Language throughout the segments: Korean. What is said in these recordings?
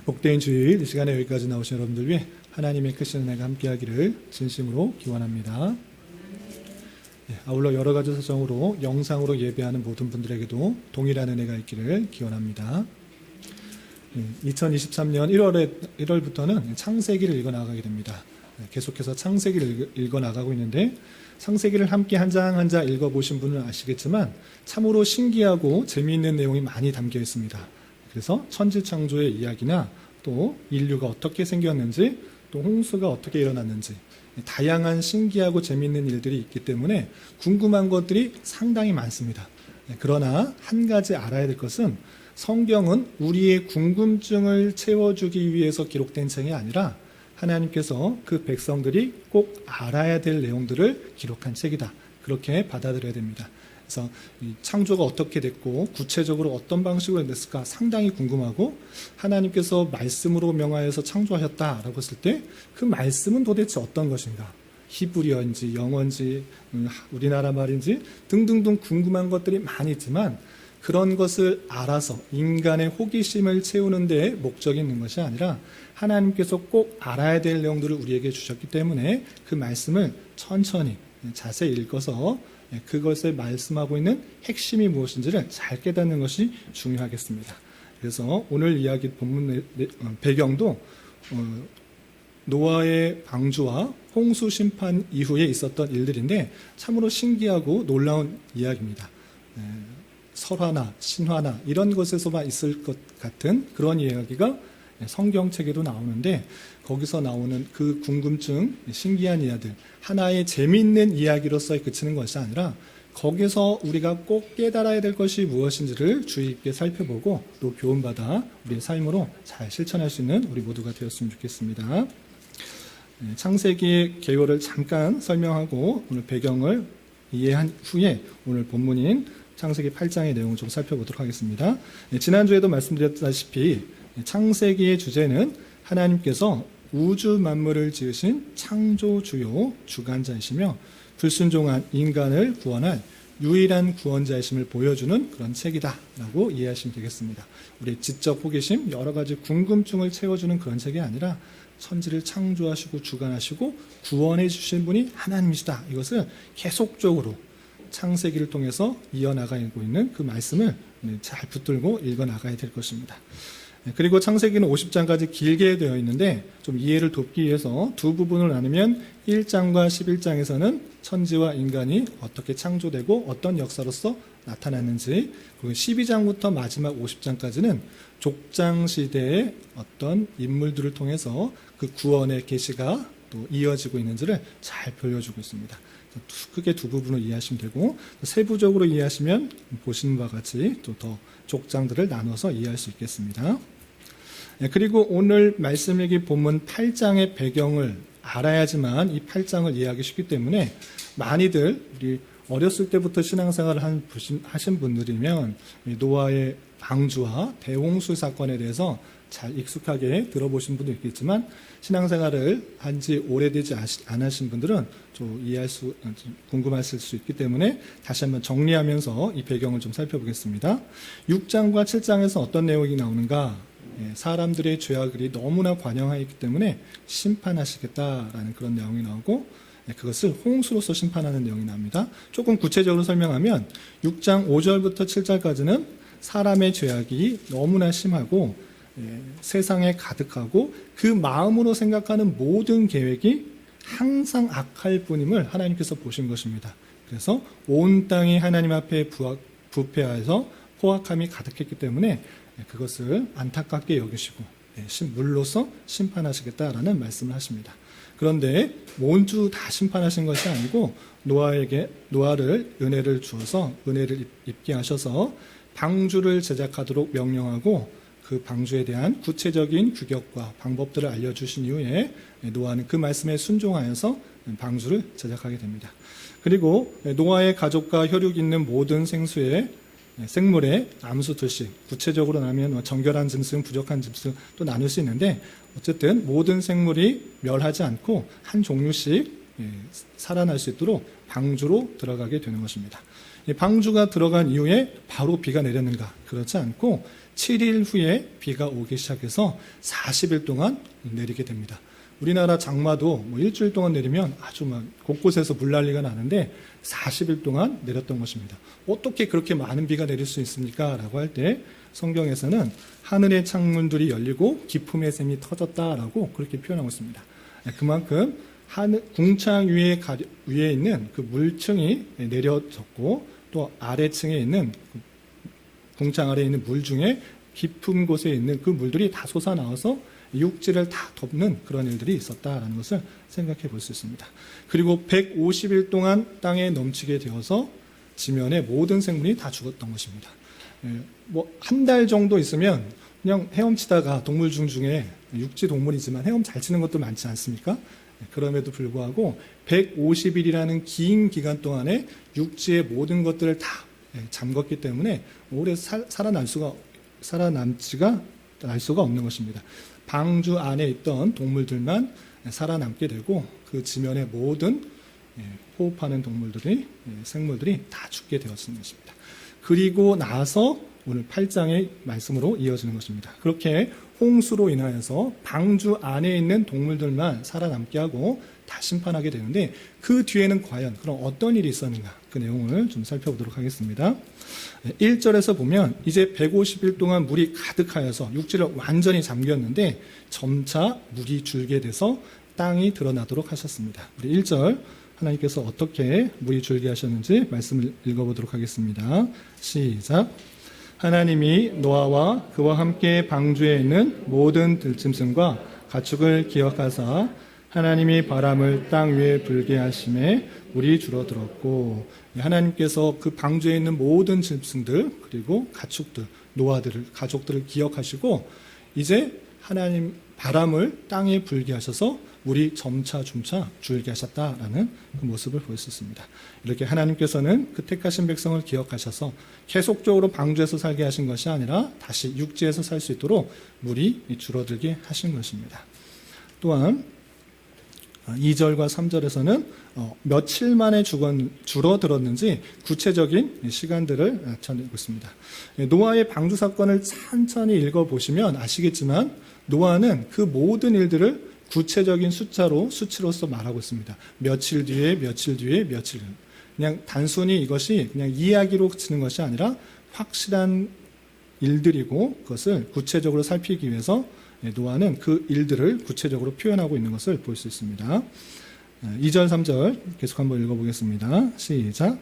복된 주일 이 시간에 여기까지 나오신 여러분들 위해 하나님의 크신 은혜가 함께하기를 진심으로 기원합니다. 아울러 여러 가지 사정으로 영상으로 예배하는 모든 분들에게도 동일한 은혜가 있기를 기원합니다. 2023년 1월부터는 창세기를 읽어나가게 됩니다. 계속해서 창세기를 읽어나가고 있는데 창세기를 함께 한 장 한 장 읽어보신 분은 아시겠지만 참으로 신기하고 재미있는 내용이 많이 담겨 있습니다. 그래서 천지창조의 이야기나 또 인류가 어떻게 생겼는지 또 홍수가 어떻게 일어났는지 다양한 신기하고 재미있는 일들이 있기 때문에 궁금한 것들이 상당히 많습니다. 그러나 한 가지 알아야 될 것은 성경은 우리의 궁금증을 채워주기 위해서 기록된 책이 아니라 하나님께서 그 백성들이 꼭 알아야 될 내용들을 기록한 책이다. 그렇게 받아들여야 됩니다. 그래서 창조가 어떻게 됐고 구체적으로 어떤 방식으로 됐을까 상당히 궁금하고 하나님께서 말씀으로 명하여서 창조하셨다라고 했을 때 그 말씀은 도대체 어떤 것인가? 히브리어인지 영어인지 우리나라 말인지 등등등 궁금한 것들이 많이 있지만 그런 것을 알아서 인간의 호기심을 채우는 데 목적이 있는 것이 아니라 하나님께서 꼭 알아야 될 내용들을 우리에게 주셨기 때문에 그 말씀을 천천히 자세히 읽어서 그것을 말씀하고 있는 핵심이 무엇인지를 잘 깨닫는 것이 중요하겠습니다. 그래서 오늘 이야기 본문 배경도 노아의 방주와 홍수 심판 이후에 있었던 일들인데 참으로 신기하고 놀라운 이야기입니다. 설화나 신화나 이런 것에서만 있을 것 같은 그런 이야기가 성경책에도 나오는데 거기서 나오는 그 궁금증, 신기한 이야기들 하나의 재미있는 이야기로서 그치는 것이 아니라 거기서 우리가 꼭 깨달아야 될 것이 무엇인지를 주의 깊게 살펴보고 또 교훈받아 우리의 삶으로 잘 실천할 수 있는 우리 모두가 되었으면 좋겠습니다. 창세기의 개요를 잠깐 설명하고 오늘 배경을 이해한 후에 오늘 본문인 창세기 8장의 내용을 좀 살펴보도록 하겠습니다. 지난주에도 말씀드렸다시피 창세기의 주제는 하나님께서 우주 만물을 지으신 창조주요 주관자이시며 불순종한 인간을 구원할 유일한 구원자이심을 보여주는 그런 책이다라고 이해하시면 되겠습니다. 우리의 지적 호기심, 여러 가지 궁금증을 채워주는 그런 책이 아니라 천지를 창조하시고 주관하시고 구원해 주신 분이 하나님이시다. 이것을 계속적으로 창세기를 통해서 이어나가고 있는 그 말씀을 잘 붙들고 읽어나가야 될 것입니다. 그리고 창세기는 50장까지 길게 되어 있는데 좀 이해를 돕기 위해서 두 부분을 나누면 1장과 11장에서는 천지와 인간이 어떻게 창조되고 어떤 역사로서 나타났는지, 그리고 12장부터 마지막 50장까지는 족장시대의 어떤 인물들을 통해서 그 구원의 계시가 또 이어지고 있는지를 잘 보여주고 있습니다. 크게 두 부분을 이해하시면 되고 세부적으로 이해하시면 보시는 바와 같이 또 더 족장들을 나눠서 이해할 수 있겠습니다. 그리고 오늘 말씀 읽기 본문 8장의 배경을 알아야지만 이 8장을 이해하기 쉽기 때문에 많이들 우리 어렸을 때부터 신앙생활을 하신 분들이면 노아의 방주와 대홍수 사건에 대해서 잘 익숙하게 들어보신 분도 있겠지만 신앙생활을 한지 오래되지 않으신 분들은 좀 궁금하실 수 있기 때문에 다시 한번 정리하면서 이 배경을 좀 살펴보겠습니다. 6장과 7장에서 어떤 내용이 나오는가? 사람들의 죄악이 너무나 관영하기 때문에 심판하시겠다라는 그런 내용이 나오고 그것을 홍수로서 심판하는 내용이 나옵니다. 조금 구체적으로 설명하면 6장 5절부터 7절까지는 사람의 죄악이 너무나 심하고 세상에 가득하고 그 마음으로 생각하는 모든 계획이 항상 악할 뿐임을 하나님께서 보신 것입니다. 그래서 온 땅이 하나님 앞에 부패하여서 포악함이 가득했기 때문에 그것을 안타깝게 여기시고 물로서 심판하시겠다라는 말씀을 하십니다. 그런데 모두 다 심판하신 것이 아니고 노아를 은혜를 주어서 은혜를 입게 하셔서 방주를 제작하도록 명령하고 그 방주에 대한 구체적인 규격과 방법들을 알려주신 이후에 노아는 그 말씀에 순종하여서 방주를 제작하게 됩니다. 그리고 노아의 가족과 혈육 있는 모든 생물의 암수들씩 구체적으로 나면 정결한 짐승, 부족한 짐승 또 나눌 수 있는데 어쨌든 모든 생물이 멸하지 않고 한 종류씩 살아날 수 있도록 방주로 들어가게 되는 것입니다. 이 방주가 들어간 이후에 바로 비가 내렸는가? 그렇지 않고 7일 후에 비가 오기 시작해서 40일 동안 내리게 됩니다. 우리나라 장마도 뭐 일주일 동안 내리면 아주 막 곳곳에서 물난리가 나는데 40일 동안 내렸던 것입니다. 어떻게 그렇게 많은 비가 내릴 수 있습니까? 라고 할 때 성경에서는 하늘의 창문들이 열리고 기품의 샘이 터졌다라고 그렇게 표현하고 있습니다. 그만큼 궁창 위에 있는 그 물층이 내려졌고 또 아래층에 있는 궁창 아래에 있는 물 중에 깊은 곳에 있는 그 물들이 다 솟아나와서 육지를 다 덮는 그런 일들이 있었다라는 것을 생각해 볼 수 있습니다. 그리고 150일 동안 땅에 넘치게 되어서 지면의 모든 생물이 다 죽었던 것입니다. 뭐 한 달 정도 있으면 그냥 헤엄치다가 동물 중에 육지 동물이지만 헤엄 잘 치는 것도 많지 않습니까? 그럼에도 불구하고 150일이라는 긴 기간 동안에 육지의 모든 것들을 다 잠궜기 때문에 오래 살아남지가 알 수가 없는 것입니다. 방주 안에 있던 동물들만 살아남게 되고 그 지면의 모든 호흡하는 동물들이 생물들이 다 죽게 되었는 것입니다. 그리고 나서 오늘 8장의 말씀으로 이어지는 것입니다. 그렇게 홍수로 인하여서 방주 안에 있는 동물들만 살아남게 하고 다 심판하게 되는데 그 뒤에는 과연 그럼 어떤 일이 있었는가 그 내용을 좀 살펴보도록 하겠습니다. 1절에서 보면 이제 150일 동안 물이 가득하여서 육지를 완전히 잠겼는데 점차 물이 줄게 돼서 땅이 드러나도록 하셨습니다. 우리 1절 하나님께서 어떻게 물이 줄게 하셨는지 말씀을 읽어보도록 하겠습니다. 시작. 하나님이 노아와 그와 함께 방주에 있는 모든 들짐승과 가축을 기억하사 하나님이 바람을 땅 위에 불게 하심에 물이 줄어들었고 하나님께서 그 방주에 있는 모든 짐승들 그리고 가축들, 노아들을 가족들을 기억하시고 이제 하나님 바람을 땅에 불게 하셔서 물이 점차 줄게 하셨다라는 그 모습을 볼 수 있습니다. 이렇게 하나님께서는 그 택하신 백성을 기억하셔서 계속적으로 방주에서 살게 하신 것이 아니라 다시 육지에서 살 수 있도록 물이 줄어들게 하신 것입니다. 또한 2절과 3절에서는 며칠 만에 줄어들었는지 구체적인 시간들을 나타내고 있습니다. 노아의 방주 사건을 천천히 읽어보시면 아시겠지만 노아는 그 모든 일들을 구체적인 수치로서 말하고 있습니다. 며칠 뒤에 며칠 뒤에 며칠. 그냥 단순히 이것이 그냥 이야기로 그치는 것이 아니라 확실한 일들이고 그것을 구체적으로 살피기 위해서 노아는 그 일들을 구체적으로 표현하고 있는 것을 볼 수 있습니다. 2절, 3절 계속 한번 읽어보겠습니다. 시작.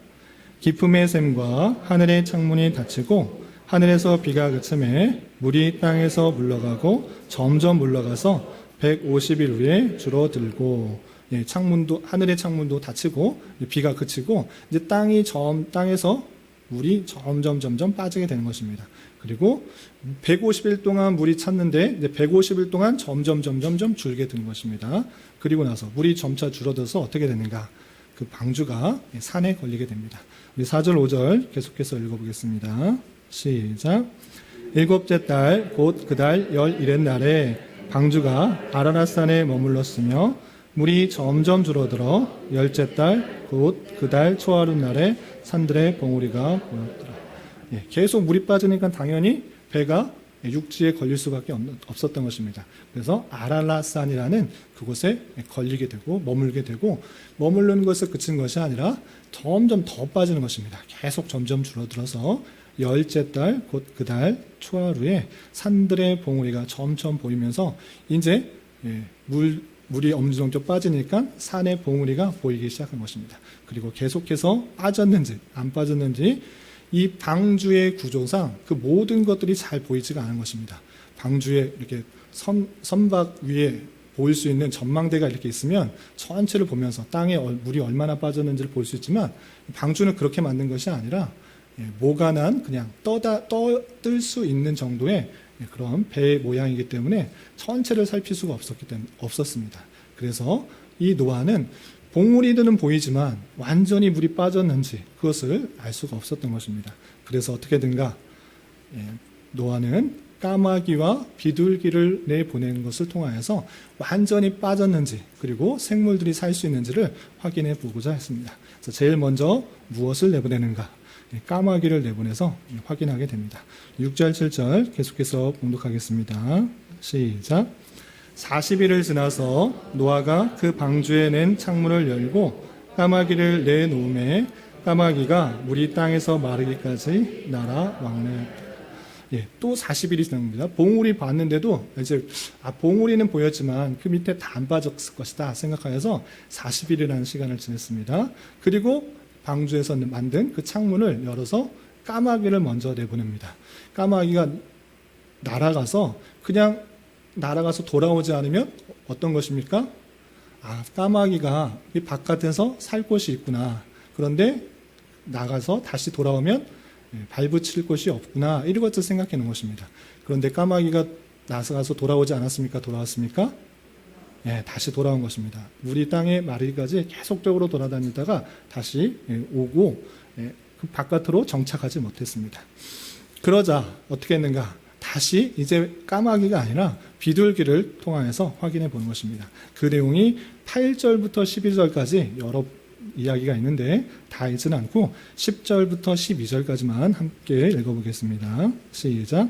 기품의 샘과 하늘의 창문이 닫히고 하늘에서 비가 그침에 물이 땅에서 물러가고 점점 물러가서 150일 후에 줄어들고 하늘의 창문도 닫히고 비가 그치고 이제 땅에서 물이 점점 빠지게 되는 것입니다. 그리고 150일 동안 물이 찼는데 이제 150일 동안 점점 줄게 되는 것입니다. 그리고 나서 물이 점차 줄어들어서 어떻게 되는가? 그 방주가 산에 걸리게 됩니다. 우리 4절, 5절 계속해서 읽어보겠습니다. 시작. 일곱째 달 곧 그 달 11의 날에 방주가 아라랏산에 머물렀으며 물이 점점 줄어들어 열째 달 곧 그 달 초하루 날에 산들의 봉우리가 보였더라. 계속 물이 빠지니까 당연히 배가 육지에 걸릴 수밖에 없었던 것입니다. 그래서 아라랏산이라는 그곳에 걸리게 되고 머물게 되고 머무르는 것에 그친 것이 아니라 점점 더 빠지는 것입니다. 계속 점점 줄어들어서 열째 달 곧 그 달 초하루에 산들의 봉우리가 점점 보이면서 이제 물이 어느 정도 빠지니까 산의 봉우리가 보이기 시작한 것입니다. 그리고 계속해서 빠졌는지 안 빠졌는지 이 방주의 구조상 그 모든 것들이 잘 보이지가 않은 것입니다. 방주에 이렇게 선박 위에 보일 수 있는 전망대가 이렇게 있으면 전체를 보면서 땅에 물이 얼마나 빠졌는지를 볼 수 있지만 방주는 그렇게 만든 것이 아니라 모가난 그냥 떠들 수 있는 정도의 그런 배 모양이기 때문에 전체를 살필 수가 없었습니다. 그래서 이 노아는 봉우리들은 보이지만 완전히 물이 빠졌는지 그것을 알 수가 없었던 것입니다. 그래서 어떻게든가 노아는 까마귀와 비둘기를 내보내는 것을 통하여서 완전히 빠졌는지 그리고 생물들이 살 수 있는지를 확인해 보고자 했습니다. 그래서 제일 먼저 무엇을 내보내는가? 까마귀를 내보내서 확인하게 됩니다. 6절, 7절 계속해서 봉독하겠습니다. 시작. 40일을 지나서 노아가 그 방주에 낸 창문을 열고 까마귀를 내놓음에 까마귀가 물이 땅에서 마르기까지 날아 왕래하였다. 또 40일이 지난 겁니다. 봉우리 봤는데도 이제 봉우리는 보였지만 그 밑에 다 안 빠졌을 것이다 생각하여서 40일이라는 시간을 지냈습니다. 그리고 방주에서 만든 그 창문을 열어서 까마귀를 먼저 내보냅니다. 까마귀가 그냥 날아가서 돌아오지 않으면 어떤 것입니까? 까마귀가 이 바깥에서 살 곳이 있구나. 그런데 나가서 다시 돌아오면 발붙일 곳이 없구나. 이런 것을 생각해 놓은 것입니다. 그런데 까마귀가 나가서 돌아오지 않았습니까? 돌아왔습니까? 다시 돌아온 것입니다. 물이 땅에 마르기까지 계속적으로 돌아다니다가 다시 오고 그 바깥으로 정착하지 못했습니다. 그러자 어떻게 했는가? 다시 이제 까마귀가 아니라 비둘기를 통하여서 확인해 보는 것입니다. 그 내용이 8절부터 12절까지 여러 이야기가 있는데 다 읽지는 않고 10절부터 12절까지만 함께 읽어보겠습니다. 시작.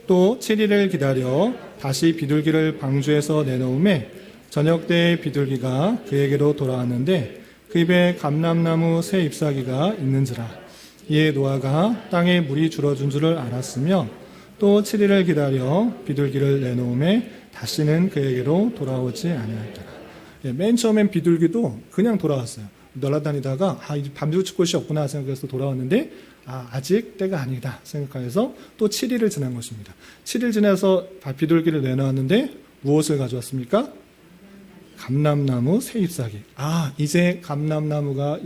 또 7일을 기다려 다시 비둘기를 방주에서 내놓음에 저녁 때에 비둘기가 그에게로 돌아왔는데 그 입에 감람나무 새 잎사귀가 있는지라. 이에 노아가 땅에 물이 줄어든 줄을 알았으며 또 7일을 기다려 비둘기를 내놓음에 다시는 그에게로 돌아오지 아니하였더라. 맨 처음엔 비둘기도 그냥 돌아왔어요. 날아다니다가 이제 밤새울 곳이 없구나 생각해서 돌아왔는데 아직 때가 아니다 생각해서 또 7일을 지난 것입니다. 7일 지나서 비둘기를 내놓았는데 무엇을 가져왔습니까? 감람나무 새 잎사귀. 이제 감람나무가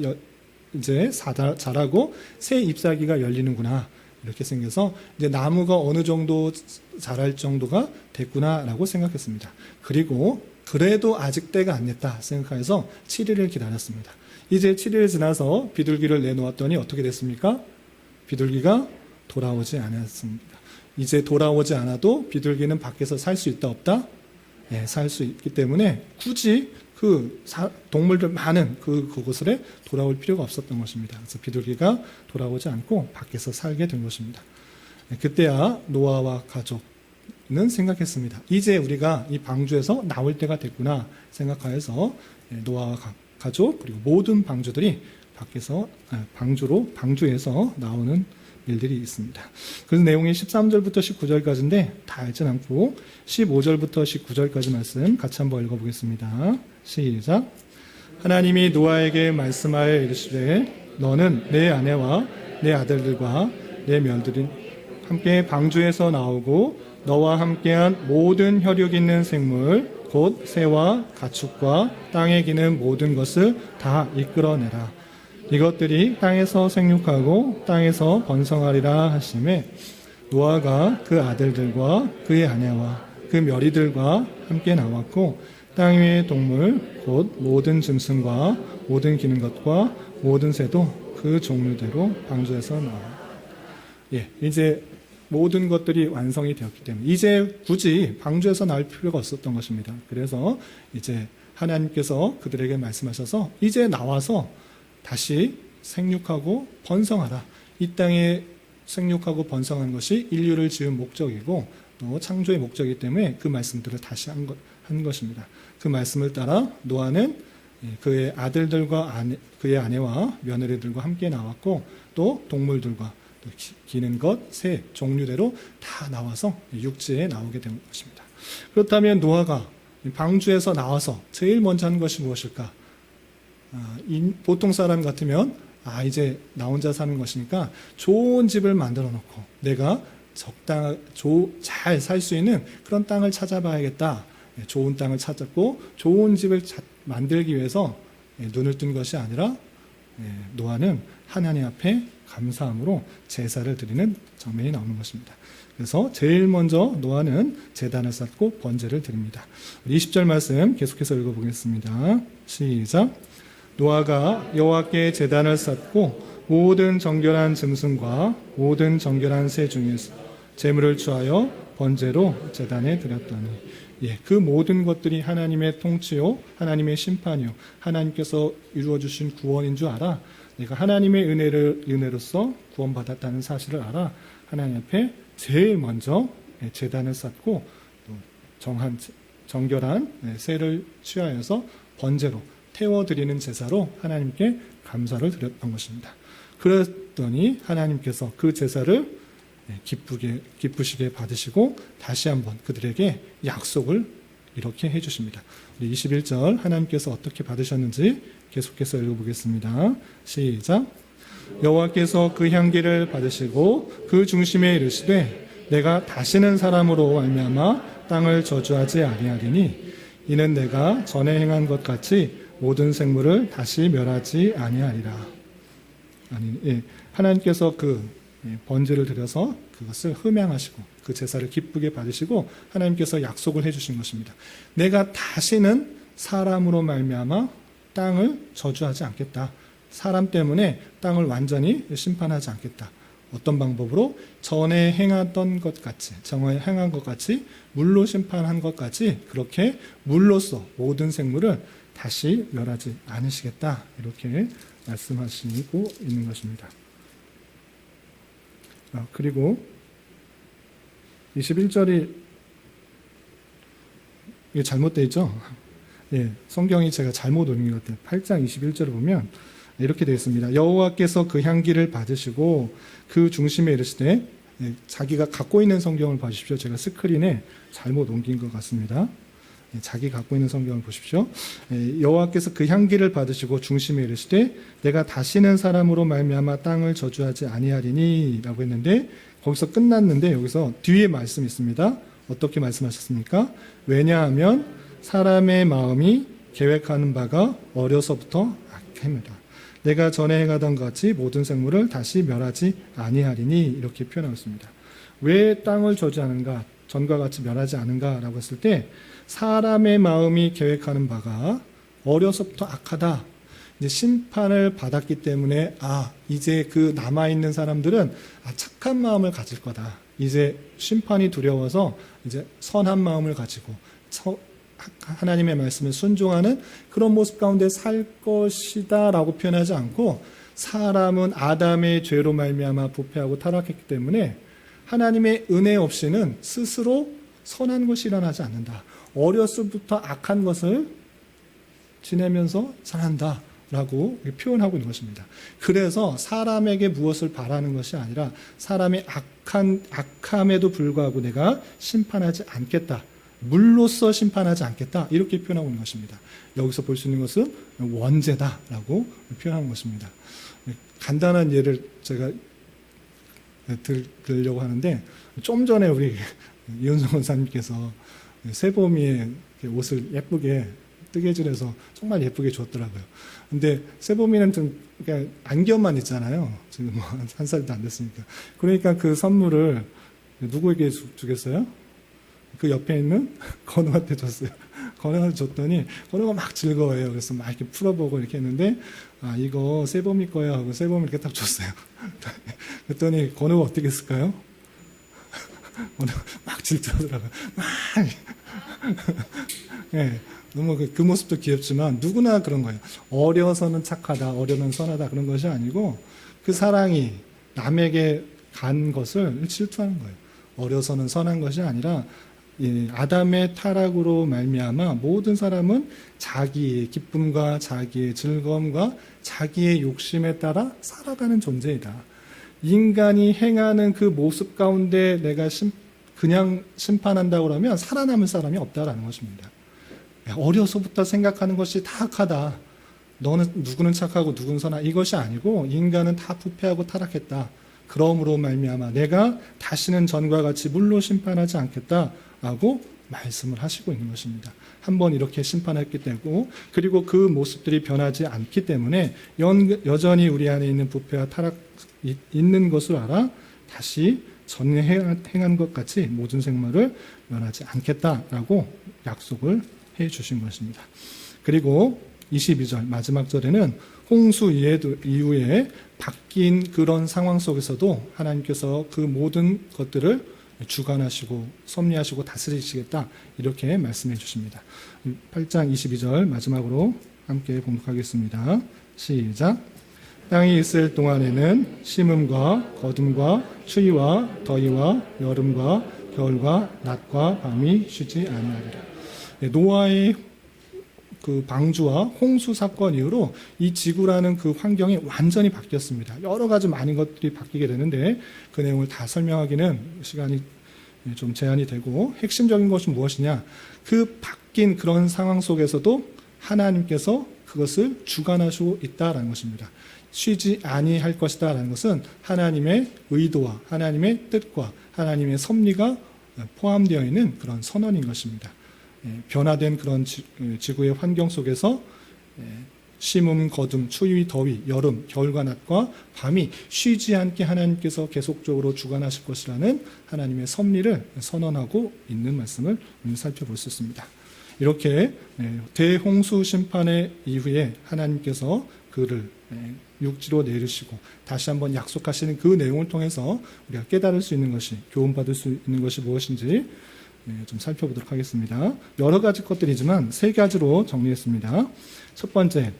이제 자라고 새 잎사귀가 열리는구나. 이렇게 생겨서 이제 나무가 어느 정도 자랄 정도가 됐구나라고 생각했습니다. 그리고 그래도 아직 때가 안 됐다 생각해서 7일을 기다렸습니다. 이제 7일 지나서 비둘기를 내놓았더니 어떻게 됐습니까? 비둘기가 돌아오지 않았습니다. 이제 돌아오지 않아도 비둘기는 밖에서 살 수 있다 없다? 살 수 있기 때문에 굳이 그 동물들 많은 그곳에 돌아올 필요가 없었던 것입니다. 그래서 비둘기가 돌아오지 않고 밖에서 살게 된 것입니다. 그때야 노아와 가족은 생각했습니다. 이제 우리가 이 방주에서 나올 때가 됐구나 생각하여서 노아와 가족 그리고 모든 방주들이 밖에서 방주에서 나오는 일들이 있습니다. 그래서 내용이 13절부터 19절까지인데 다 읽진 않고 15절부터 19절까지 말씀 같이 한번 읽어보겠습니다. 시작. 하나님이 노아에게 말씀하여 이르시되 너는 내 아내와 내 아들들과 내 며느리 함께 방주에서 나오고 너와 함께한 모든 혈육 있는 생물 곧 새와 가축과 땅에 기는 모든 것을 다 이끌어내라. 이것들이 땅에서 생육하고 땅에서 번성하리라 하시매 노아가 그 아들들과 그의 아내와 그 며리들과 함께 나왔고 땅 위의 동물 곧 모든 짐승과 모든 기는 것과 모든 새도 그 종류대로 방주에서 나와. 이제 모든 것들이 완성이 되었기 때문에 이제 굳이 방주에서 나올 필요가 없었던 것입니다. 그래서 이제 하나님께서 그들에게 말씀하셔서 이제 나와서 다시 생육하고 번성하라. 이 땅에 생육하고 번성한 것이 인류를 지은 목적이고 또 창조의 목적이기 때문에 그 말씀들을 다시 한 것입니다. 그 말씀을 따라 노아는 그의 아들들과 그의 아내와 며느리들과 함께 나왔고 또 동물들과 또 기는 것, 새 종류대로 다 나와서 육지에 나오게 된 것입니다. 그렇다면 노아가 방주에서 나와서 제일 먼저 한 것이 무엇일까? 보통 사람 같으면 이제 나 혼자 사는 것이니까 좋은 집을 만들어 놓고 내가 잘 살 수 있는 그런 땅을 찾아봐야겠다. 좋은 땅을 찾았고 좋은 집을 만들기 위해서 눈을 뜬 것이 아니라 노아는 하나님 앞에 감사함으로 제사를 드리는 장면이 나오는 것입니다. 그래서 제일 먼저 노아는 제단을 쌓고 번제를 드립니다. 20절 말씀 계속해서 읽어보겠습니다. 시작. 노아가 여호와께 제단을 쌓고 모든 정결한 짐승과 모든 정결한 새 중에서 제물을 취하여 번제로 제단에 드렸더니 예, 그 모든 것들이 하나님의 통치요 하나님의 심판이요 하나님께서 이루어 주신 구원인 줄 알아. 내가 하나님의 은혜로서 구원받았다는 사실을 알아. 하나님 앞에 제일 먼저 제단을 쌓고 또 정결한 새를 취하여서 번제로 태워드리는 제사로 하나님께 감사를 드렸던 것입니다. 그랬더니 하나님께서 그 제사를 기쁘시게 받으시고 다시 한번 그들에게 약속을 이렇게 해주십니다. 우리 21절 하나님께서 어떻게 받으셨는지 계속해서 읽어보겠습니다. 시작. 여호와께서 그 향기를 받으시고 그 중심에 이르시되 내가 다시는 사람으로 말미암아 땅을 저주하지 아니하리니 이는 내가 전에 행한 것 같이 모든 생물을 다시 멸하지 아니하리라. 하나님께서 번제를 드려서 그것을 흠양하시고 그 제사를 기쁘게 받으시고 하나님께서 약속을 해주신 것입니다. 내가 다시는 사람으로 말미암아 땅을 저주하지 않겠다. 사람 때문에 땅을 완전히 심판하지 않겠다. 어떤 방법으로? 전에 행하던 것 같이, 전에 행한 것 같이, 물로 심판한 것 같이 그렇게 물로써 모든 생물을 다시 멸하지 않으시겠다. 이렇게 말씀하시고 있는 것입니다. 그리고 21절이 이게 잘못되어 있죠? 예, 성경이 제가 잘못 옮긴 것 같아요. 8장 21절을 보면 이렇게 되어 있습니다. 여호와께서 그 향기를 받으시고 그 중심에 이르시되 자기가 갖고 있는 성경을 봐주십시오. 제가 스크린에 잘못 옮긴 것 같습니다. 자기 갖고 있는 성경을 보십시오. 여호와께서 그 향기를 받으시고 중심에 이르시되 내가 다시는 사람으로 말미암아 땅을 저주하지 아니하리니 라고 했는데 거기서 끝났는데 여기서 뒤에 말씀이 있습니다. 어떻게 말씀하셨습니까? 왜냐하면 사람의 마음이 계획하는 바가 어려서부터 악합니다. 내가 전에 행하던 것 같이 모든 생물을 다시 멸하지 아니하리니 이렇게 표현하고 있습니다. 왜 땅을 저주하는가? 전과 같이 멸하지 않은가라고 했을 때 사람의 마음이 계획하는 바가 어려서부터 악하다. 이제 심판을 받았기 때문에 이제 그 남아있는 사람들은 착한 마음을 가질 거다. 이제 심판이 두려워서 이제 선한 마음을 가지고 하나님의 말씀에 순종하는 그런 모습 가운데 살 것이다 라고 표현하지 않고 사람은 아담의 죄로 말미암아 부패하고 타락했기 때문에 하나님의 은혜 없이는 스스로 선한 것이 일어나지 않는다. 어렸을부터 악한 것을 지내면서 잘한다 라고 표현하고 있는 것입니다. 그래서 사람에게 무엇을 바라는 것이 아니라 사람의 악함에도 불구하고 내가 심판하지 않겠다. 물로써 심판하지 않겠다. 이렇게 표현하고 있는 것입니다. 여기서 볼 수 있는 것은 원죄다라고 표현하는 것입니다. 간단한 예를 제가 들으려고 하는데 좀 전에 우리 이은성 원사님께서 세보미의 살을 예쁘게 뜨개질해서 정말 예쁘게 줬더라고요. 근데 세보미는 좀 그냥 안경만 있잖아요. 지금 뭐 한 살도 안 됐으니까. 그러니까 그 선물을 누구에게 주겠어요? 그 옆에 있는 건우한테 줬어요. 건우한테 줬더니 건우가 막 즐거워해요. 그래서 막 이렇게 풀어보고 이렇게 했는데 이거 세보미 거야 하고 세보미 이렇게 딱 줬어요. 그랬더니 건우가 어떻게 했을까요? 건우가 막 질투하더라고요. 막 네, 너무 그 모습도 귀엽지만 누구나 그런 거예요. 어려서는 착하다, 어려는 선하다 그런 것이 아니고 그 사랑이 남에게 간 것을 질투하는 거예요. 어려서는 선한 것이 아니라 아담의 타락으로 말미암아 모든 사람은 자기의 기쁨과 자기의 즐거움과 자기의 욕심에 따라 살아가는 존재이다. 인간이 행하는 그 모습 가운데 내가 그냥 심판한다고 그러면 살아남을 사람이 없다라는 것입니다. 어려서부터 생각하는 것이 다 악하다. 누구는 착하고 누구는 선하다. 이것이 아니고 인간은 다 부패하고 타락했다. 그러므로 말미암아 내가 다시는 전과 같이 물로 심판하지 않겠다라고 말씀을 하시고 있는 것입니다. 한번 이렇게 심판했기 때문에 그리고 그 모습들이 변하지 않기 때문에 여전히 우리 안에 있는 부패와 타락이 있는 것을 알아 다시 전에 행한 것 같이 모든 생물을 면하지 않겠다라고 약속을 해 주신 것입니다. 그리고 22절 마지막 절에는 홍수 이후에 바뀐 그런 상황 속에서도 하나님께서 그 모든 것들을 주관하시고 섭리하시고 다스리시겠다 이렇게 말씀해 주십니다. 8장 22절 마지막으로 함께 봉독하겠습니다. 시작. 땅이 있을 동안에는 심음과 거둠과 추위와 더위와 여름과 겨울과 낮과 밤이 쉬지 아니하리라. 노아의 그 방주와 홍수 사건 이후로 이 지구라는 그 환경이 완전히 바뀌었습니다. 여러 가지 많은 것들이 바뀌게 되는데 그 내용을 다 설명하기는 시간이 좀 제한이 되고, 핵심적인 것은 무엇이냐? 그 바뀐 그런 상황 속에서도 하나님께서 그것을 주관하시고 있다라는 것입니다. 쉬지 아니할 것이다라는 것은 하나님의 의도와 하나님의 뜻과 하나님의 섭리가 포함되어 있는 그런 선언인 것입니다. 변화된 그런 지구의 환경 속에서 심음, 거둠, 추위, 더위, 여름, 겨울과 낮과 밤이 쉬지 않게 하나님께서 계속적으로 주관하실 것이라는 하나님의 섭리를 선언하고 있는 말씀을 오늘 살펴볼 수 있습니다. 이렇게 대홍수 심판의 이후에 하나님께서 그를 육지로 내리시고 다시 한번 약속하시는 그 내용을 통해서 우리가 깨달을 수 있는 것이, 교훈받을 수 있는 것이 무엇인지 좀 살펴보도록 하겠습니다. 여러 가지 것들이지만 세 가지로 정리했습니다. 첫 번째,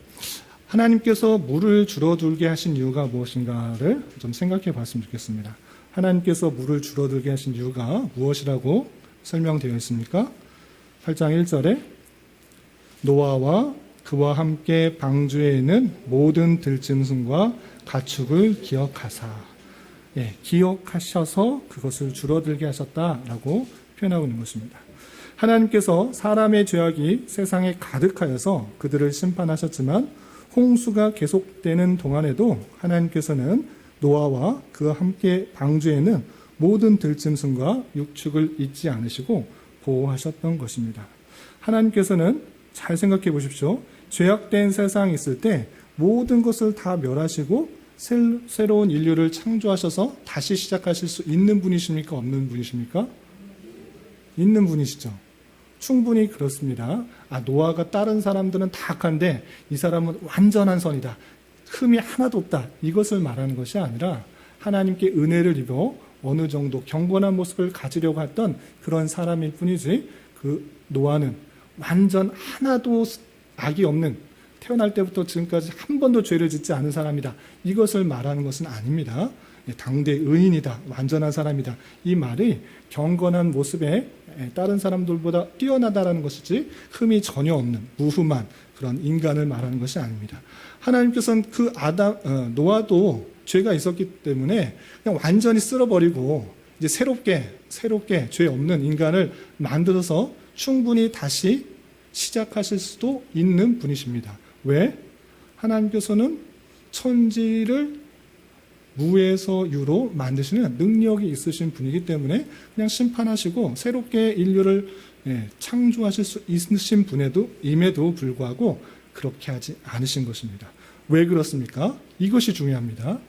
하나님께서 물을 줄어들게 하신 이유가 무엇인가를 좀 생각해 봤으면 좋겠습니다. 하나님께서 물을 줄어들게 하신 이유가 무엇이라고 설명되어 있습니까? 8장 1절에 노아와 그와 함께 방주에 있는 모든 들짐승과 가축을 기억하사, 기억하셔서 그것을 줄어들게 하셨다라고 표현하고 있는 것입니다. 하나님께서 사람의 죄악이 세상에 가득하여서 그들을 심판하셨지만 홍수가 계속되는 동안에도 하나님께서는 노아와 그와 함께 방주에 있는 모든 들짐승과 육축을 잊지 않으시고 보호하셨던 것입니다. 하나님께서는 잘 생각해 보십시오. 죄악된 세상이 있을 때 모든 것을 다 멸하시고 새로운 인류를 창조하셔서 다시 시작하실 수 있는 분이십니까? 없는 분이십니까? 있는 분이시죠. 충분히 그렇습니다. 노아가 다른 사람들은 다 악한데 이 사람은 완전한 선이다, 흠이 하나도 없다, 이것을 말하는 것이 아니라 하나님께 은혜를 입어 어느 정도 경건한 모습을 가지려고 했던 그런 사람일 뿐이지, 그 노아는 완전 하나도 악이 없는, 태어날 때부터 지금까지 한 번도 죄를 짓지 않은 사람이다, 이것을 말하는 것은 아닙니다. 당대 의인이다, 완전한 사람이다, 이 말이 경건한 모습에 다른 사람들보다 뛰어나다라는 것이지 흠이 전혀 없는 무흠한 그런 인간을 말하는 것이 아닙니다. 하나님께서는 그 노아도 죄가 있었기 때문에 그냥 완전히 쓸어버리고 이제 새롭게 죄 없는 인간을 만들어서 충분히 다시 시작하실 수도 있는 분이십니다. 왜? 하나님께서는 천지를 무에서 유로 만드시는 능력이 있으신 분이기 때문에 그냥 심판하시고 새롭게 인류를 창조하실 수 있으신 분임에도 불구하고 그렇게 하지 않으신 것입니다. 왜 그렇습니까? 이것이 중요합니다.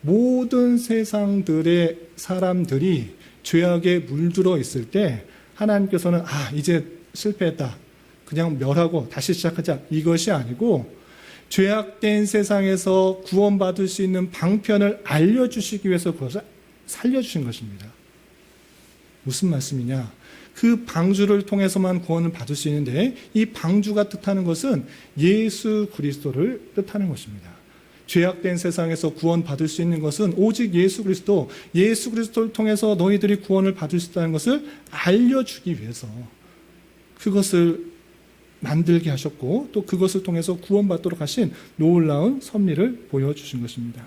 모든 세상들의 사람들이 죄악에 물들어 있을 때 하나님께서는 이제 실패했다, 그냥 멸하고 다시 시작하자, 이것이 아니고 죄악된 세상에서 구원받을 수 있는 방편을 알려주시기 위해서 그것을 살려주신 것입니다. 무슨 말씀이냐? 그 방주를 통해서만 구원을 받을 수 있는데 이 방주가 뜻하는 것은 예수 그리스도를 뜻하는 것입니다. 죄악된 세상에서 구원받을 수 있는 것은 오직 예수 그리스도를 통해서 너희들이 구원을 받을 수 있다는 것을 알려주기 위해서 그것을 만들게 하셨고 또 그것을 통해서 구원받도록 하신 놀라운 섭리를 보여주신 것입니다.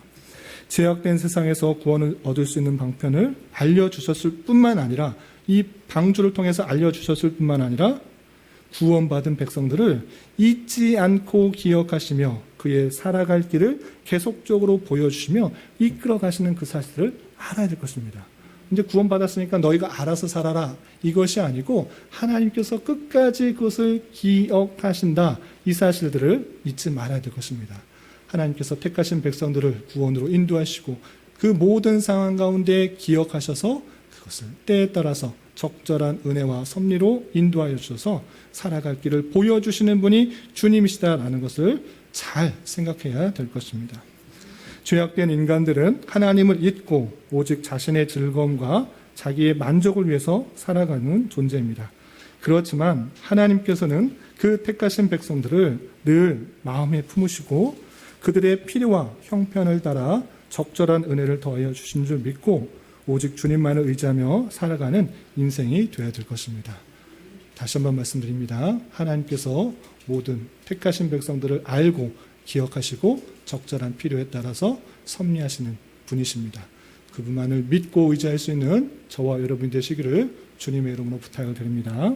죄악된 세상에서 구원을 얻을 수 있는 방편을 알려주셨을 뿐만 아니라 이 방주를 통해서 알려주셨을 뿐만 아니라 구원받은 백성들을 잊지 않고 기억하시며 그의 살아갈 길을 계속적으로 보여주시며 이끌어 가시는 그 사실을 알아야 될 것입니다. 이제 구원받았으니까 너희가 알아서 살아라, 이것이 아니고 하나님께서 끝까지 그것을 기억하신다, 이 사실들을 잊지 말아야 될 것입니다. 하나님께서 택하신 백성들을 구원으로 인도하시고 그 모든 상황 가운데 기억하셔서 그것을 때에 따라서 적절한 은혜와 섭리로 인도하여 주셔서 살아갈 길을 보여주시는 분이 주님이시다라는 것을 잘 생각해야 될 것입니다. 죄악된 인간들은 하나님을 잊고 오직 자신의 즐거움과 자기의 만족을 위해서 살아가는 존재입니다. 그렇지만 하나님께서는 그 택하신 백성들을 늘 마음에 품으시고 그들의 필요와 형편을 따라 적절한 은혜를 더하여 주신 줄 믿고 오직 주님만을 의지하며 살아가는 인생이 되어야 될 것입니다. 다시 한번 말씀드립니다. 하나님께서 모든 택하신 백성들을 알고 기억하시고 적절한 필요에 따라서 섭리하시는 분이십니다. 그분만을 믿고 의지할 수 있는 저와 여러분이 되시기를 주님의 이름으로 부탁을 드립니다.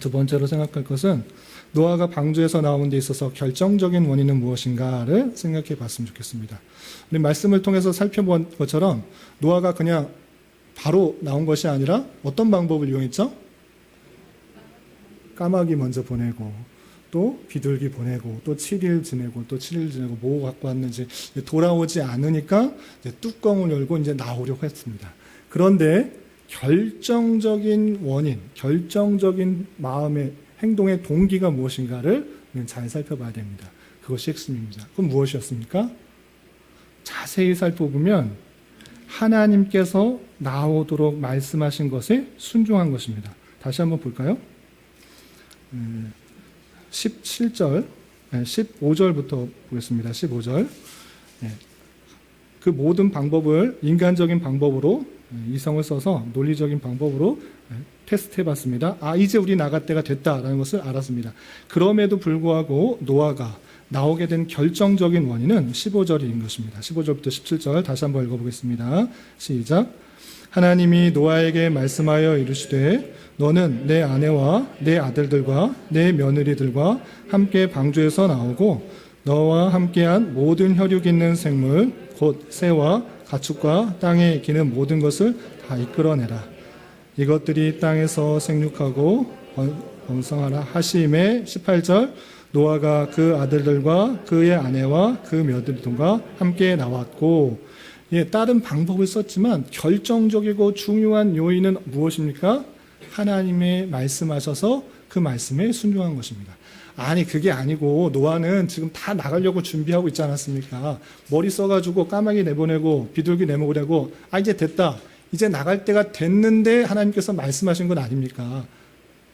두 번째로 생각할 것은 노아가 방주에서 나온 데 있어서 결정적인 원인은 무엇인가를 생각해 봤으면 좋겠습니다. 우리 말씀을 통해서 살펴본 것처럼 노아가 그냥 바로 나온 것이 아니라 어떤 방법을 이용했죠? 까마귀 먼저 보내고 또 비둘기 보내고 또 7일 지내고 또 7일 지내고 뭐 갖고 왔는지 돌아오지 않으니까 이제 뚜껑을 열고 이제 나오려고 했습니다. 그런데 결정적인 원인, 결정적인 마음의 행동의 동기가 무엇인가를 잘 살펴봐야 됩니다. 그것이 핵심입니다. 그럼 무엇이었습니까? 자세히 살펴보면 하나님께서 나오도록 말씀하신 것에 순종한 것입니다. 다시 한번 볼까요? 17절, 15절부터 보겠습니다. 15절. 그 모든 방법을 인간적인 방법으로 이성을 써서 논리적인 방법으로 테스트해 봤습니다. 이제 우리 나갈 때가 됐다라는 것을 알았습니다. 그럼에도 불구하고 노아가 나오게 된 결정적인 원인은 15절인 것입니다. 15절부터 17절 다시 한번 읽어보겠습니다. 시작. 하나님이 노아에게 말씀하여 이르시되 너는 내 아내와 내 아들들과 내 며느리들과 함께 방주에서 나오고 너와 함께한 모든 혈육 있는 생물 곧 새와 가축과 땅에 기는 모든 것을 다 이끌어내라. 이것들이 땅에서 생육하고 번성하라 하심에 18절 노아가 그 아들들과 그의 아내와 그 며느리들과 함께 나왔고 다른 방법을 썼지만 결정적이고 중요한 요인은 무엇입니까? 하나님의 말씀하셔서 그 말씀에 순종한 것입니다. 아니 그게 아니고 노아는 지금 다 나가려고 준비하고 있지 않았습니까? 머리 써가지고 까마귀 내보내고 비둘기 내보내고 이제 됐다. 이제 나갈 때가 됐는데 하나님께서 말씀하신 건 아닙니까?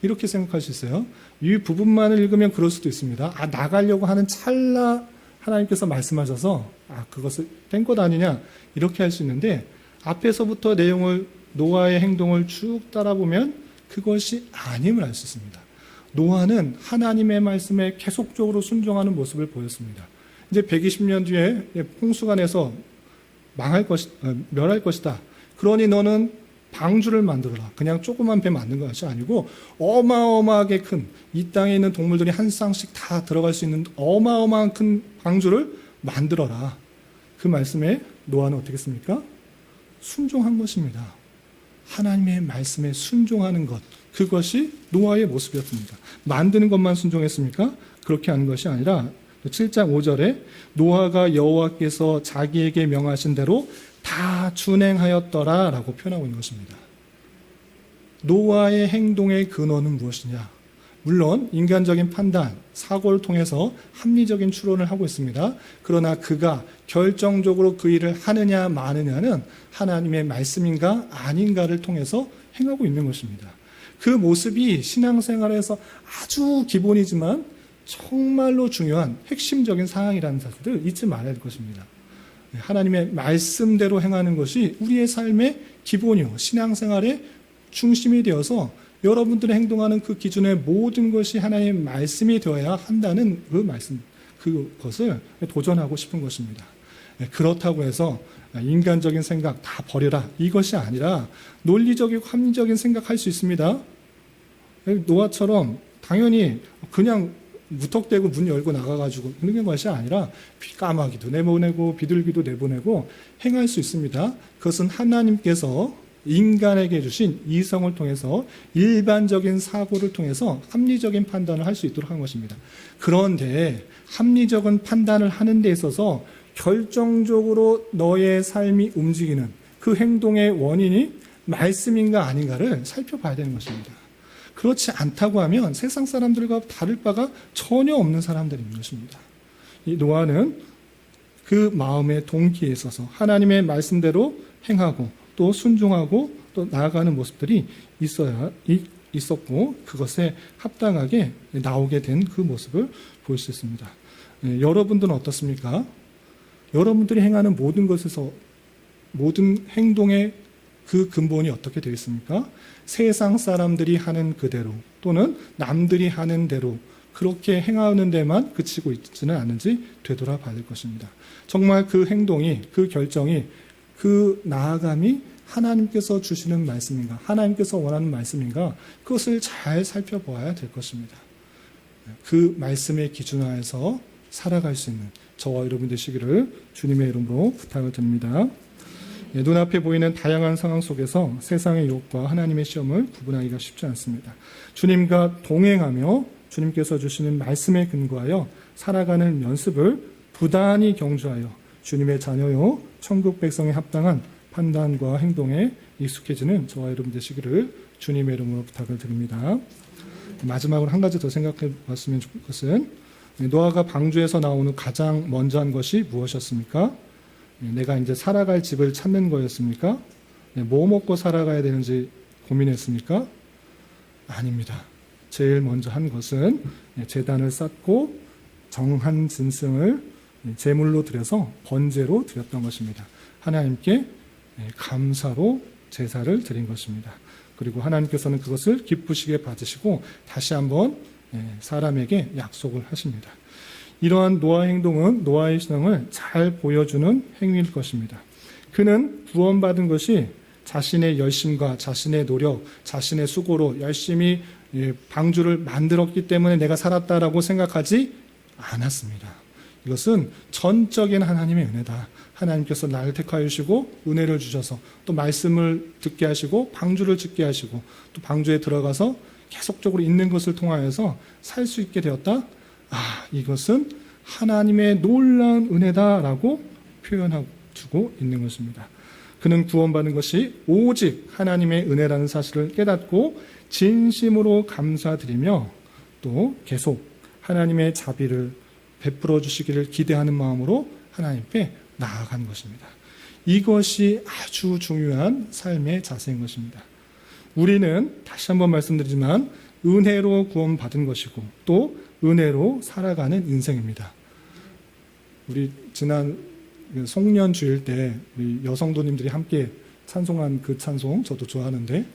이렇게 생각할 수 있어요. 이 부분만을 읽으면 그럴 수도 있습니다. 나가려고 하는 찰나 하나님께서 말씀하셔서 그것을 뺀 것 아니냐 이렇게 할 수 있는데 앞에서부터 내용을 노아의 행동을 쭉 따라보면 그것이 아님을 알 수 있습니다. 노아는 하나님의 말씀에 계속적으로 순종하는 모습을 보였습니다. 이제 120년 뒤에 홍수가 내서 멸할 것이다. 그러니 너는 방주를 만들어라. 그냥 조그만 배 만든 것이 아니고 어마어마하게 큰 이 땅에 있는 동물들이 한 쌍씩 다 들어갈 수 있는 어마어마한 큰 방주를 만들어라. 그 말씀에 노아는 어떻게 했습니까? 순종한 것입니다. 하나님의 말씀에 순종하는 것, 그것이 노아의 모습이었습니다. 만드는 것만 순종했습니까? 그렇게 하는 것이 아니라 7장 5절에 노아가 여호와께서 자기에게 명하신 대로 다 준행하였더라 라고 표현하고 있는 것입니다. 노아의 행동의 근원은 무엇이냐? 물론 인간적인 판단, 사고를 통해서 합리적인 추론을 하고 있습니다. 그러나 그가 결정적으로 그 일을 하느냐 마느냐는 하나님의 말씀인가 아닌가를 통해서 행하고 있는 것입니다. 그 모습이 신앙생활에서 아주 기본이지만 정말로 중요한 핵심적인 사항이라는 사실을 잊지 말아야 될 것입니다. 하나님의 말씀대로 행하는 것이 우리의 삶의 기본이요, 신앙생활의 중심이 되어서 여러분들의 행동하는 그 기준의 모든 것이 하나님의 말씀이 되어야 한다는 그 말씀, 그것을 도전하고 싶은 것입니다. 그렇다고 해서 인간적인 생각 다 버려라 이것이 아니라 논리적이고 합리적인 생각할 수 있습니다. 노아처럼 당연히 그냥 무턱대고 문 열고 나가가지고 그런 것이 아니라 까마귀도 내보내고 비둘기도 내보내고 행할 수 있습니다. 그것은 하나님께서 인간에게 주신 이성을 통해서 일반적인 사고를 통해서 합리적인 판단을 할 수 있도록 한 것입니다. 그런데 합리적인 판단을 하는 데 있어서 결정적으로 너의 삶이 움직이는 그 행동의 원인이 말씀인가 아닌가를 살펴봐야 되는 것입니다. 그렇지 않다고 하면 세상 사람들과 다를 바가 전혀 없는 사람들인 것입니다. 이 노아는 그 마음의 동기에 있어서 하나님의 말씀대로 행하고 또 순종하고 또 나아가는 모습들이 있었고 그것에 합당하게 나오게 된 그 모습을 볼 수 있습니다. 여러분들은 어떻습니까? 여러분들이 행하는 모든 것에서 모든 행동의 그 근본이 어떻게 되어 있습니까? 세상 사람들이 하는 그대로 또는 남들이 하는 대로 그렇게 행하는 데만 그치고 있지는 않은지 되돌아봐야 될 것입니다. 정말 그 행동이, 그 결정이, 그 나아감이 하나님께서 주시는 말씀인가, 하나님께서 원하는 말씀인가, 그것을 잘 살펴보아야 될 것입니다. 그 말씀의 기준 하에서 살아갈 수 있는 저와 여러분 되시기를 주님의 이름으로 부탁을 드립니다. 눈앞에 보이는 다양한 상황 속에서 세상의 유혹과 하나님의 시험을 구분하기가 쉽지 않습니다. 주님과 동행하며 주님께서 주시는 말씀에 근거하여 살아가는 연습을 부단히 경주하여 주님의 자녀요 천국 백성에 합당한 판단과 행동에 익숙해지는 저와 여러분 되시기를 주님의 이름으로 부탁을 드립니다. 마지막으로 한 가지 더 생각해 봤으면 좋을 것은 노아가 방주에서 나오는 가장 먼저 한 것이 무엇이었습니까? 내가 이제 살아갈 집을 찾는 거였습니까? 뭐 먹고 살아가야 되는지 고민했습니까? 아닙니다. 제일 먼저 한 것은 제단을 쌓고 정한 짐승을 제물로 드려서 번제로 드렸던 것입니다. 하나님께 감사로 제사를 드린 것입니다. 그리고 하나님께서는 그것을 기쁘시게 받으시고 다시 한번 사람에게 약속을 하십니다. 이러한 노아의 행동은 노아의 신앙을 잘 보여주는 행위일 것입니다. 그는 구원받은 것이 자신의 열심과 자신의 노력, 자신의 수고로 열심히 방주를 만들었기 때문에 내가 살았다라고 생각하지 않았습니다. 이것은 전적인 하나님의 은혜다. 하나님께서 나를 택하여 주시고 은혜를 주셔서 또 말씀을 듣게 하시고 방주를 짓게 하시고 또 방주에 들어가서 계속적으로 있는 것을 통하여서 살 수 있게 되었다. 이것은 하나님의 놀라운 은혜다라고 표현하고 주고 있는 것입니다. 그는 구원받은 것이 오직 하나님의 은혜라는 사실을 깨닫고 진심으로 감사드리며 또 계속 하나님의 자비를 베풀어 주시기를 기대하는 마음으로 하나님께 나아간 것입니다. 이것이 아주 중요한 삶의 자세인 것입니다. 우리는 다시 한번 말씀드리지만 은혜로 구원받은 것이고 또 은혜로 살아가는 인생입니다. 우리 지난 송년 주일 때 우리 여성도님들이 함께 찬송한 그 찬송 저도 좋아하는데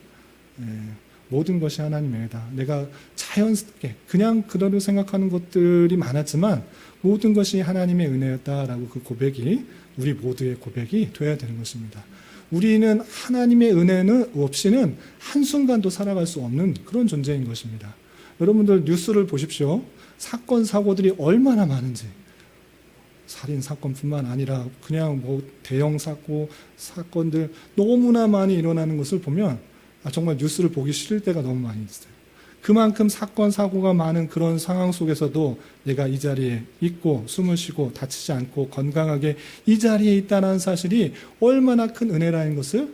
모든 것이 하나님의 은혜다. 내가 자연스럽게 그냥 그대로 생각하는 것들이 많았지만 모든 것이 하나님의 은혜였다라고 그 고백이 우리 모두의 고백이 되어야 되는 것입니다. 우리는 하나님의 은혜는 없이는 한순간도 살아갈 수 없는 그런 존재인 것입니다. 여러분들 뉴스를 보십시오. 사건 사고들이 얼마나 많은지. 살인 사건뿐만 아니라 그냥 뭐 대형 사건들 너무나 많이 일어나는 것을 보면 정말 뉴스를 보기 싫을 때가 너무 많이 있어요. 그만큼 사건 사고가 많은 그런 상황 속에서도 내가 이 자리에 있고 숨을 쉬고 다치지 않고 건강하게 이 자리에 있다는 사실이 얼마나 큰 은혜라는 것을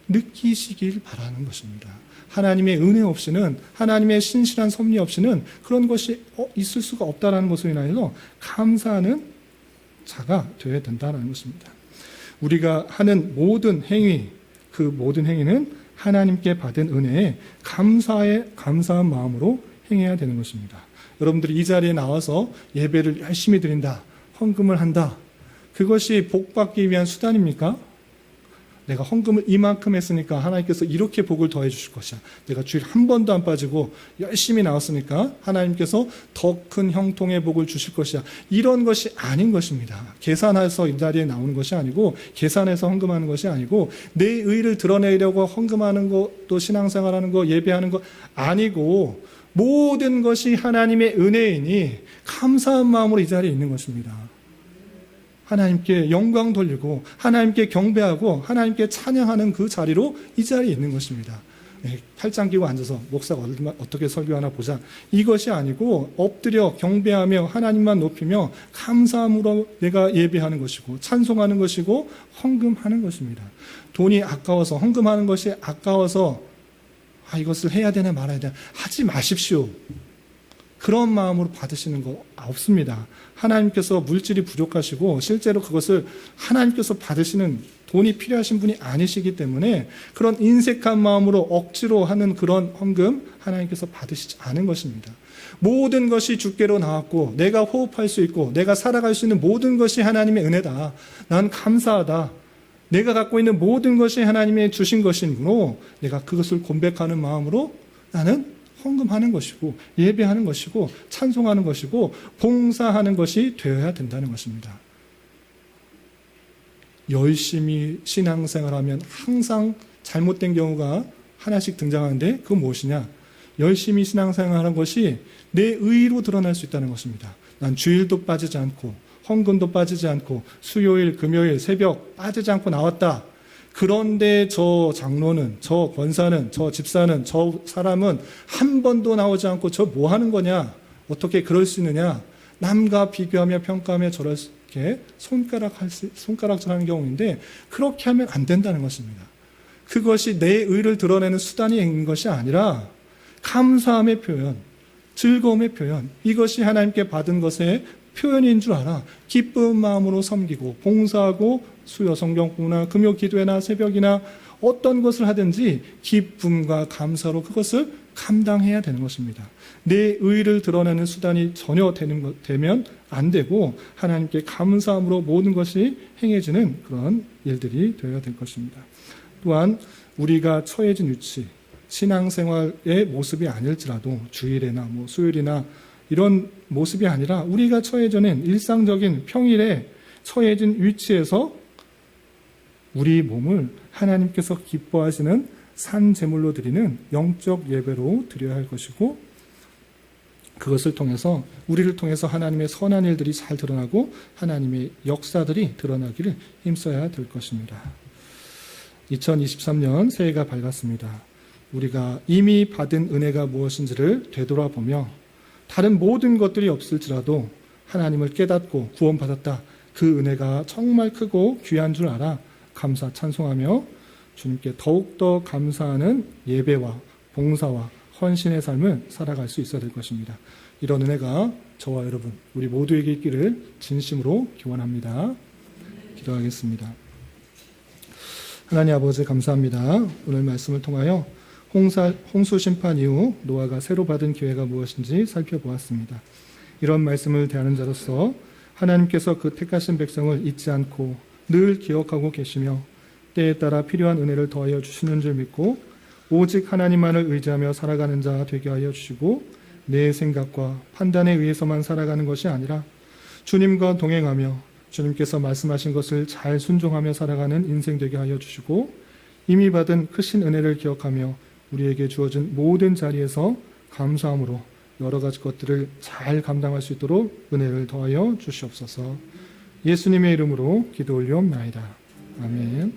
느끼시길 바라는 것입니다. 하나님의 은혜 없이는 하나님의 신실한 섭리 없이는 그런 것이 있을 수가 없다는 것을 인하여서 감사하는 자가 되어야 된다는 것입니다. 우리가 하는 모든 행위, 그 모든 행위는 하나님께 받은 은혜에 감사한 마음으로 행해야 되는 것입니다. 여러분들이 이 자리에 나와서 예배를 열심히 드린다, 헌금을 한다. 그것이 복받기 위한 수단입니까? 내가 헌금을 이만큼 했으니까 하나님께서 이렇게 복을 더해 주실 것이야. 내가 주일 한 번도 안 빠지고 열심히 나왔으니까 하나님께서 더 큰 형통의 복을 주실 것이야. 이런 것이 아닌 것입니다. 계산해서 이 자리에 나오는 것이 아니고 계산해서 헌금하는 것이 아니고 내 의를 드러내려고 헌금하는 것, 또 신앙생활하는 것, 예배하는 것 아니고 모든 것이 하나님의 은혜이니 감사한 마음으로 이 자리에 있는 것입니다. 하나님께 영광 돌리고 하나님께 경배하고 하나님께 찬양하는 그 자리로 이 자리에 있는 것입니다. 팔짱 끼고 앉아서 목사가 어떻게 설교하나 보자. 이것이 아니고 엎드려 경배하며 하나님만 높이며 감사함으로 내가 예배하는 것이고 찬송하는 것이고 헌금하는 것입니다. 돈이 아까워서 헌금하는 것이 아까워서 이것을 해야 되나 말아야 되나 하지 마십시오. 그런 마음으로 받으시는 거 없습니다. 하나님께서 물질이 부족하시고 실제로 그것을 하나님께서 받으시는 돈이 필요하신 분이 아니시기 때문에 그런 인색한 마음으로 억지로 하는 그런 헌금 하나님께서 받으시지 않은 것입니다. 모든 것이 주께로 나왔고 내가 호흡할 수 있고 내가 살아갈 수 있는 모든 것이 하나님의 은혜다. 난 감사하다. 내가 갖고 있는 모든 것이 하나님의 주신 것이므로 내가 그것을 고백하는 마음으로 나는 헌금하는 것이고 예배하는 것이고 찬송하는 것이고 봉사하는 것이 되어야 된다는 것입니다. 열심히 신앙생활하면 항상 잘못된 경우가 하나씩 등장하는데 그건 무엇이냐? 열심히 신앙생활하는 것이 내 의로 드러날 수 있다는 것입니다. 난 주일도 빠지지 않고 헌금도 빠지지 않고 수요일, 금요일, 새벽 빠지지 않고 나왔다. 그런데 저 장로는, 저 권사는, 저 집사는, 저 사람은 한 번도 나오지 않고 저 뭐 하는 거냐? 어떻게 그럴 수 있느냐? 남과 비교하며 평가하며 저렇게 손가락질하는 경우인데 그렇게 하면 안 된다는 것입니다. 그것이 내 의를 드러내는 수단인 것이 아니라 감사함의 표현, 즐거움의 표현, 이것이 하나님께 받은 것의 표현인 줄 알아. 기쁜 마음으로 섬기고 봉사하고 수요 성경구나 금요 기도회나 새벽이나 어떤 것을 하든지 기쁨과 감사로 그것을 감당해야 되는 것입니다. 내 의를 드러내는 수단이 전혀 되면 안 되고 하나님께 감사함으로 모든 것이 행해지는 그런 일들이 되어야 될 것입니다. 또한 우리가 처해진 위치, 신앙생활의 모습이 아닐지라도 주일이나 수요일이나 이런 모습이 아니라 우리가 처해져는 일상적인 평일에 처해진 위치에서 우리 몸을 하나님께서 기뻐하시는 산 제물로 드리는 영적 예배로 드려야 할 것이고 그것을 통해서 우리를 통해서 하나님의 선한 일들이 잘 드러나고 하나님의 역사들이 드러나기를 힘써야 될 것입니다. 2023년 새해가 밝았습니다. 우리가 이미 받은 은혜가 무엇인지를 되돌아보며 다른 모든 것들이 없을지라도 하나님을 깨닫고 구원받았다. 그 은혜가 정말 크고 귀한 줄 알아 감사 찬송하며 주님께 더욱더 감사하는 예배와 봉사와 헌신의 삶을 살아갈 수 있어야 될 것입니다. 이런 은혜가 저와 여러분 우리 모두에게 있기를 진심으로 기원합니다. 기도하겠습니다. 하나님 아버지 감사합니다. 오늘 말씀을 통하여 홍수 심판 이후 노아가 새로 받은 기회가 무엇인지 살펴보았습니다. 이런 말씀을 대하는 자로서 하나님께서 그 택하신 백성을 잊지 않고 늘 기억하고 계시며 때에 따라 필요한 은혜를 더하여 주시는 줄 믿고 오직 하나님만을 의지하며 살아가는 자 되게 하여 주시고 내 생각과 판단에 의해서만 살아가는 것이 아니라 주님과 동행하며 주님께서 말씀하신 것을 잘 순종하며 살아가는 인생 되게 하여 주시고 이미 받은 크신 은혜를 기억하며 우리에게 주어진 모든 자리에서 감사함으로 여러 가지 것들을 잘 감당할 수 있도록 은혜를 더하여 주시옵소서. 예수님의 이름으로 기도 올리옵나이다. 아멘.